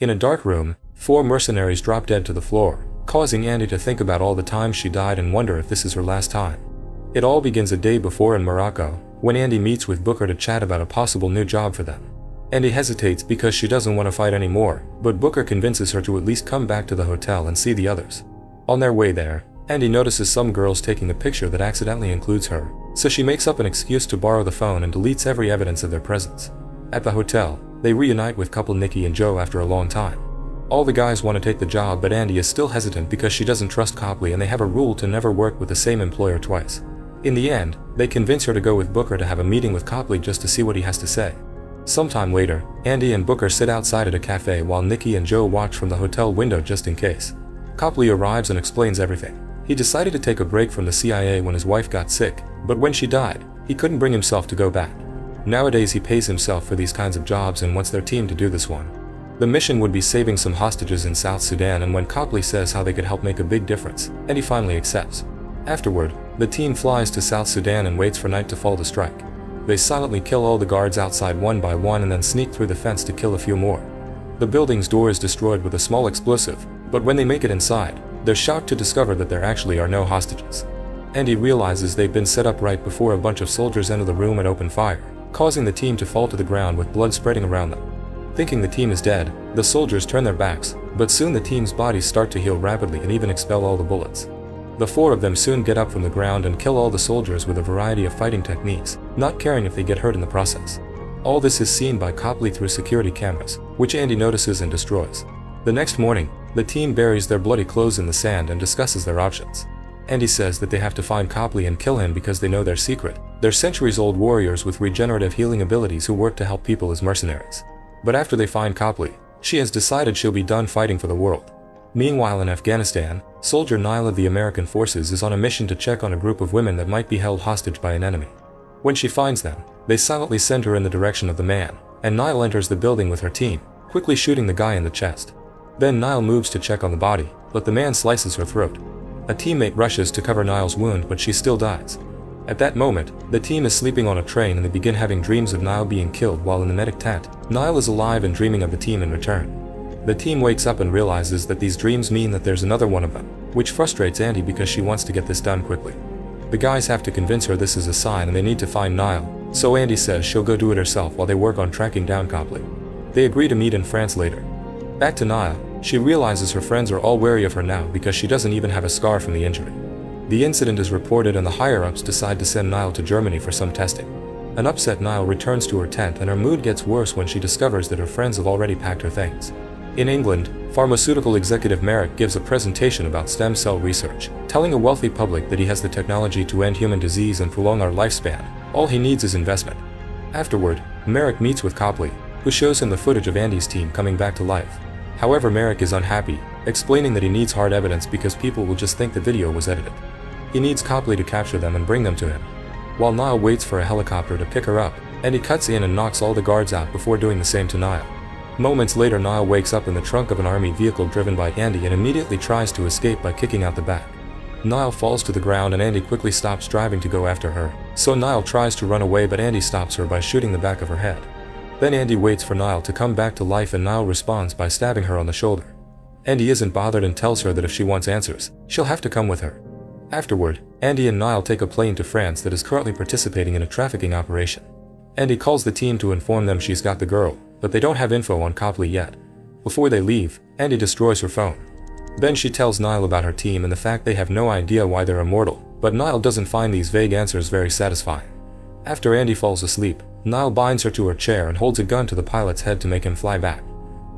In a dark room, 4 mercenaries drop dead to the floor, causing Andy to think about all the times she died and wonder if this is her last time. It all begins a day before in Morocco, when Andy meets with Booker to chat about a possible new job for them. Andy hesitates because she doesn't want to fight anymore, but Booker convinces her to at least come back to the hotel and see the others. On their way there, Andy notices some girls taking a picture that accidentally includes her, so she makes up an excuse to borrow the phone and deletes every evidence of their presence. At the hotel, they reunite with couple Nikki and Joe after a long time. All the guys want to take the job, but Andy is still hesitant because she doesn't trust Copley and they have a rule to never work with the same employer twice. In the end, they convince her to go with Booker to have a meeting with Copley just to see what he has to say. Sometime later, Andy and Booker sit outside at a cafe while Nikki and Joe watch from the hotel window just in case. Copley arrives and explains everything. He decided to take a break from the CIA when his wife got sick, but when she died, he couldn't bring himself to go back. Nowadays he pays himself for these kinds of jobs and wants their team to do this one. The mission would be saving some hostages in South Sudan, and when Copley says how they could help make a big difference, Andy finally accepts. Afterward, the team flies to South Sudan and waits for night to fall to strike. They silently kill all the guards outside one by one and then sneak through the fence to kill a few more. The building's door is destroyed with a small explosive, but when they make it inside, they're shocked to discover that there actually are no hostages. Andy realizes they've been set up right before a bunch of soldiers enter the room and open fire, causing the team to fall to the ground with blood spreading around them. Thinking the team is dead, the soldiers turn their backs, but soon the team's bodies start to heal rapidly and even expel all the bullets. The 4 of them soon get up from the ground and kill all the soldiers with a variety of fighting techniques, not caring if they get hurt in the process. All this is seen by Copley through security cameras, which Andy notices and destroys. The next morning, the team buries their bloody clothes in the sand and discusses their options. Andy says that they have to find Copley and kill him because they know their secret. They're centuries-old warriors with regenerative healing abilities who work to help people as mercenaries. But after they find Copley, she has decided she'll be done fighting for the world. Meanwhile in Afghanistan, soldier Nile of the American forces is on a mission to check on a group of women that might be held hostage by an enemy. When she finds them, they silently send her in the direction of the man, and Nile enters the building with her team, quickly shooting the guy in the chest. Then Nile moves to check on the body, but the man slices her throat. A teammate rushes to cover Nile's wound, but she still dies. At that moment, the team is sleeping on a train and they begin having dreams of Nile being killed while in the medic tent. Nile is alive and dreaming of the team in return. The team wakes up and realizes that these dreams mean that there's another one of them, which frustrates Andy because she wants to get this done quickly. The guys have to convince her this is a sign and they need to find Nile, so Andy says she'll go do it herself while they work on tracking down Copley. They agree to meet in France later. Back to Nile, she realizes her friends are all wary of her now because she doesn't even have a scar from the injury. The incident is reported and the higher-ups decide to send Nile to Germany for some testing. An upset Nile returns to her tent and her mood gets worse when she discovers that her friends have already packed her things. In England, pharmaceutical executive Merrick gives a presentation about stem cell research, telling a wealthy public that he has the technology to end human disease and prolong our lifespan. All he needs is investment. Afterward, Merrick meets with Copley, who shows him the footage of Andy's team coming back to life. However, Merrick is unhappy, explaining that he needs hard evidence because people will just think the video was edited. He needs Copley to capture them and bring them to him. While Nile waits for a helicopter to pick her up, Andy cuts in and knocks all the guards out before doing the same to Nile. Moments later, Nile wakes up in the trunk of an army vehicle driven by Andy and immediately tries to escape by kicking out the back. Nile falls to the ground and Andy quickly stops driving to go after her, so Nile tries to run away but Andy stops her by shooting the back of her head. Then Andy waits for Nile to come back to life and Nile responds by stabbing her on the shoulder. Andy isn't bothered and tells her that if she wants answers, she'll have to come with her. Afterward, Andy and Nile take a plane to France that is currently participating in a trafficking operation. Andy calls the team to inform them she's got the girl, but they don't have info on Copley yet. Before they leave, Andy destroys her phone. Then she tells Nile about her team and the fact they have no idea why they're immortal, but Nile doesn't find these vague answers very satisfying. After Andy falls asleep, Nile binds her to her chair and holds a gun to the pilot's head to make him fly back.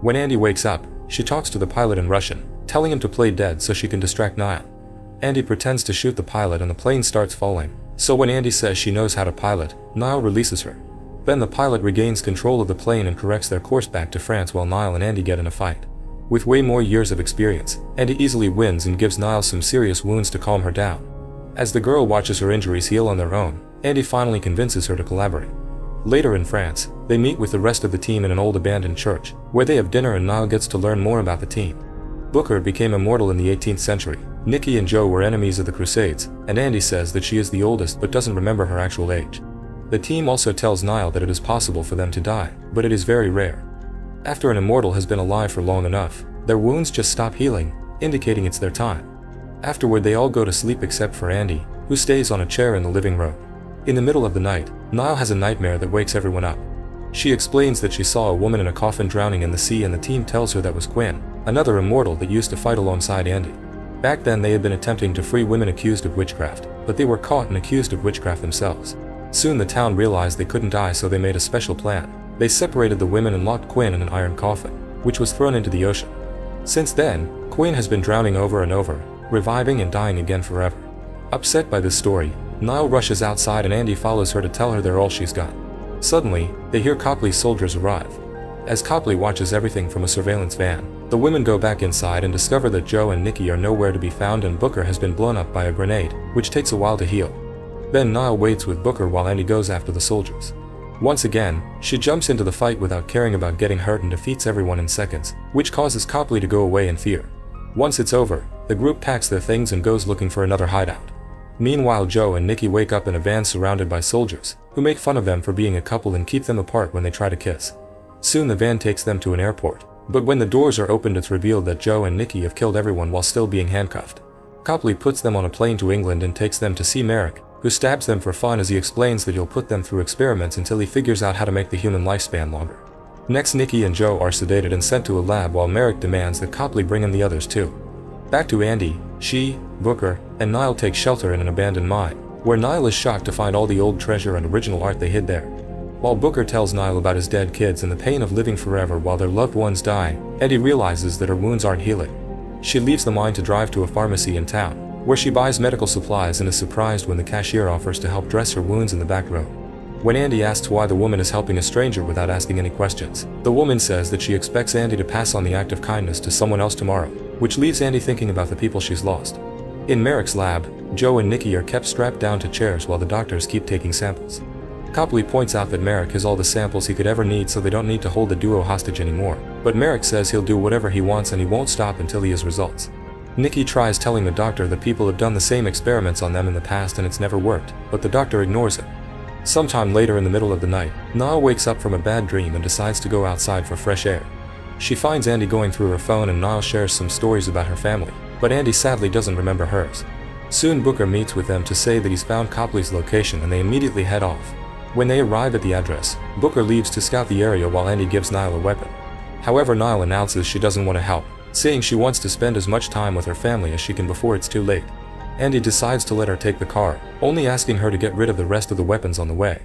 When Andy wakes up, she talks to the pilot in Russian, telling him to play dead so she can distract Nile. Andy pretends to shoot the pilot and the plane starts falling, so when Andy says she knows how to pilot, Nile releases her. Then the pilot regains control of the plane and corrects their course back to France while Nile and Andy get in a fight. With way more years of experience, Andy easily wins and gives Nile some serious wounds to calm her down. As the girl watches her injuries heal on their own, Andy finally convinces her to collaborate. Later in France, they meet with the rest of the team in an old abandoned church, where they have dinner and Nile gets to learn more about the team. Booker became immortal in the 18th century, Nikki and Joe were enemies of the Crusades, and Andy says that she is the oldest but doesn't remember her actual age. The team also tells Nile that it is possible for them to die, but it is very rare. After an immortal has been alive for long enough, their wounds just stop healing, indicating it's their time. Afterward they all go to sleep except for Andy, who stays on a chair in the living room. In the middle of the night, Niall has a nightmare that wakes everyone up. She explains that she saw a woman in a coffin drowning in the sea, and the team tells her that was Quinn, another immortal that used to fight alongside Andy. Back then they had been attempting to free women accused of witchcraft, but they were caught and accused of witchcraft themselves. Soon the town realized they couldn't die, so they made a special plan. They separated the women and locked Quinn in an iron coffin, which was thrown into the ocean. Since then, Quinn has been drowning over and over, reviving and dying again forever. Upset by this story, Niall rushes outside and Andy follows her to tell her they're all she's got. Suddenly, they hear Copley's soldiers arrive. As Copley watches everything from a surveillance van, the women go back inside and discover that Joe and Nikki are nowhere to be found, and Booker has been blown up by a grenade, which takes a while to heal. Then Niall waits with Booker while Andy goes after the soldiers. Once again, she jumps into the fight without caring about getting hurt and defeats everyone in seconds, which causes Copley to go away in fear. Once it's over, the group packs their things and goes looking for another hideout. Meanwhile, Joe and Nikki wake up in a van surrounded by soldiers, who make fun of them for being a couple and keep them apart when they try to kiss. Soon the van takes them to an airport, but when the doors are opened it's revealed that Joe and Nikki have killed everyone while still being handcuffed. Copley puts them on a plane to England and takes them to see Merrick, who stabs them for fun as he explains that he'll put them through experiments until he figures out how to make the human lifespan longer. Next, Nikki and Joe are sedated and sent to a lab while Merrick demands that Copley bring in the others too. Back to Andy, she, Booker, and Niall take shelter in an abandoned mine, where Niall is shocked to find all the old treasure and original art they hid there. While Booker tells Niall about his dead kids and the pain of living forever while their loved ones die, Andy realizes that her wounds aren't healing. She leaves the mine to drive to a pharmacy in town, where she buys medical supplies and is surprised when the cashier offers to help dress her wounds in the back row. When Andy asks why the woman is helping a stranger without asking any questions, the woman says that she expects Andy to pass on the act of kindness to someone else tomorrow, which leaves Andy thinking about the people she's lost. In Merrick's lab, Joe and Nikki are kept strapped down to chairs while the doctors keep taking samples. Copley points out that Merrick has all the samples he could ever need, so they don't need to hold the duo hostage anymore, but Merrick says he'll do whatever he wants and he won't stop until he has results. Nikki tries telling the doctor that people have done the same experiments on them in the past and it's never worked, but the doctor ignores it. Sometime later in the middle of the night, Niall wakes up from a bad dream and decides to go outside for fresh air. She finds Andy going through her phone and Niall shares some stories about her family, but Andy sadly doesn't remember hers. Soon Booker meets with them to say that he's found Copley's location and they immediately head off. When they arrive at the address, Booker leaves to scout the area while Andy gives Niall a weapon. However, Niall announces she doesn't want to help, saying she wants to spend as much time with her family as she can before it's too late. Andy decides to let her take the car, only asking her to get rid of the rest of the weapons on the way.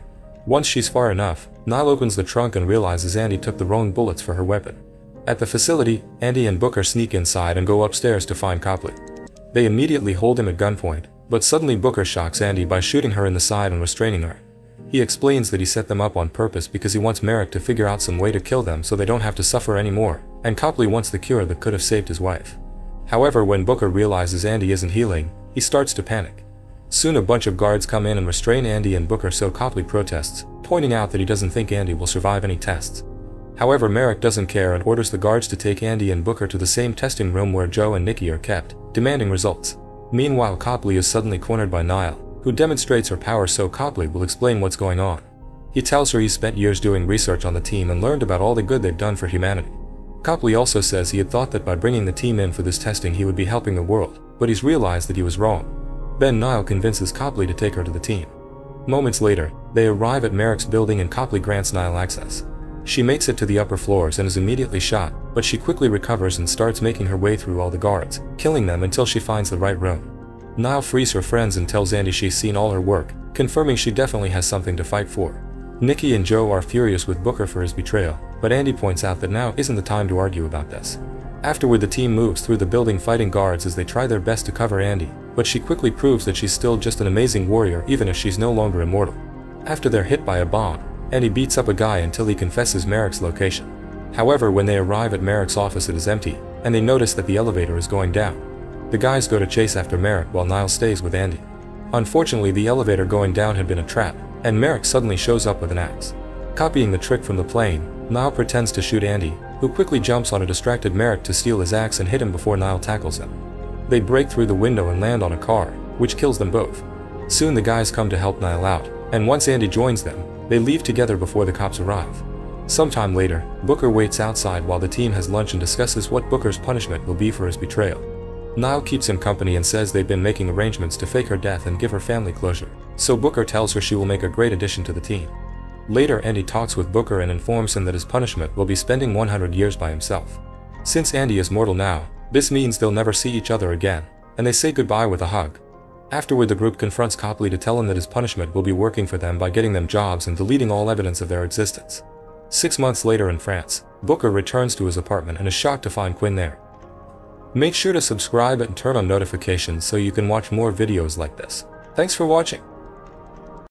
Once she's far enough, Niall opens the trunk and realizes Andy took the wrong bullets for her weapon. At the facility, Andy and Booker sneak inside and go upstairs to find Copley. They immediately hold him at gunpoint, but suddenly Booker shocks Andy by shooting her in the side and restraining her. He explains that he set them up on purpose because he wants Merrick to figure out some way to kill them so they don't have to suffer anymore, and Copley wants the cure that could have saved his wife. However, when Booker realizes Andy isn't healing, he starts to panic. Soon a bunch of guards come in and restrain Andy and Booker, so Copley protests, pointing out that he doesn't think Andy will survive any tests. However, Merrick doesn't care and orders the guards to take Andy and Booker to the same testing room where Joe and Nikki are kept, demanding results. Meanwhile, Copley is suddenly cornered by Niall, who demonstrates her power, so Copley will explain what's going on. He tells her he spent years doing research on the team and learned about all the good they've done for humanity. Copley also says he had thought that by bringing the team in for this testing he would be helping the world, but he's realized that he was wrong. Then Niall convinces Copley to take her to the team. Moments later, they arrive at Merrick's building and Copley grants Niall access. She makes it to the upper floors and is immediately shot, but she quickly recovers and starts making her way through all the guards, killing them until she finds the right room. Niall frees her friends and tells Andy she's seen all her work, confirming she definitely has something to fight for. Nikki and Joe are furious with Booker for his betrayal, but Andy points out that now isn't the time to argue about this. Afterward, the team moves through the building fighting guards as they try their best to cover Andy, but she quickly proves that she's still just an amazing warrior even if she's no longer immortal. After they're hit by a bomb, Andy beats up a guy until he confesses Merrick's location. However, when they arrive at Merrick's office, it is empty, and they notice that the elevator is going down. The guys go to chase after Merrick while Niall stays with Andy. Unfortunately, the elevator going down had been a trap, and Merrick suddenly shows up with an axe. Copying the trick from the plane, Niall pretends to shoot Andy, who quickly jumps on a distracted Merrick to steal his axe and hit him before Niall tackles him. They break through the window and land on a car, which kills them both. Soon the guys come to help Niall out, and once Andy joins them, they leave together before the cops arrive. Sometime later, Booker waits outside while the team has lunch and discusses what Booker's punishment will be for his betrayal. Niall keeps him company and says they've been making arrangements to fake her death and give her family closure, so Booker tells her she will make a great addition to the team. Later, Andy talks with Booker and informs him that his punishment will be spending 100 years by himself. Since Andy is mortal now, this means they'll never see each other again, and they say goodbye with a hug. Afterward, the group confronts Copley to tell him that his punishment will be working for them by getting them jobs and deleting all evidence of their existence. 6 months later in France, Booker returns to his apartment and is shocked to find Quinn there. Make sure to subscribe and turn on notifications so you can watch more videos like this. Thanks for watching.